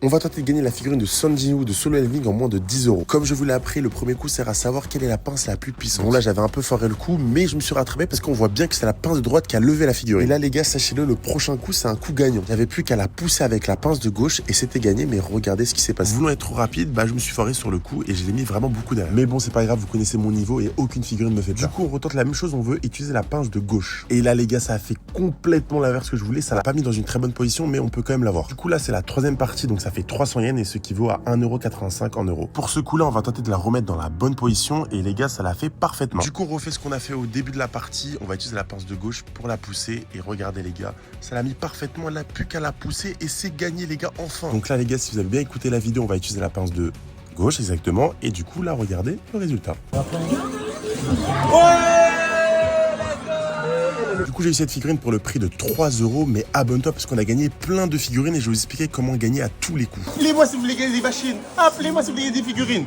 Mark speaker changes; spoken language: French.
Speaker 1: On va tenter de gagner la figurine de Sanjin de Solo Leveling en moins de 10 euros. Comme je vous l'ai appris, le premier coup sert à savoir quelle est la pince la plus puissante. Bon là j'avais un peu foiré le coup, mais je me suis rattrapé parce qu'on voit bien que c'est la pince de droite qui a levé la figurine. Et là les gars, sachez-le, le prochain coup c'est un coup gagnant. Il n'y avait plus qu'à la pousser avec la pince de gauche et c'était gagné, mais regardez ce qui s'est passé. Voulant être trop rapide, je me suis foiré sur le coup et je l'ai mis vraiment beaucoup derrière. Mais bon c'est pas grave, vous connaissez mon niveau et aucune figurine me fait peur. Du coup on retente la même chose, on veut utiliser la pince de gauche. Et là les gars, ça a fait complètement l'inverse que je voulais, ça l'a pas mis dans une très bonne position, mais on peut quand même l'avoir. Du coup là c'est la troisième partie, donc ça fait 300 yens et ce qui vaut à 1,85 € en euros. Pour ce coup-là, on va tenter de la remettre dans la bonne position et les gars, ça l'a fait parfaitement. Du coup, on refait ce qu'on a fait au début de la partie. On va utiliser la pince de gauche pour la pousser et regardez les gars, ça l'a mis parfaitement. Elle n'a plus qu'à la pousser et c'est gagné les gars, enfin. Donc là les gars, si vous avez bien écouté la vidéo, on va utiliser la pince de gauche exactement et du coup là, regardez le résultat. Du coup, j'ai eu cette figurine pour le prix de 3 €, mais abonne-toi parce qu'on a gagné plein de figurines et je vais vous expliquer comment gagner à tous les coups.
Speaker 2: Appelez-moi si vous voulez gagner des machines. Appelez-moi si vous voulez gagner des figurines.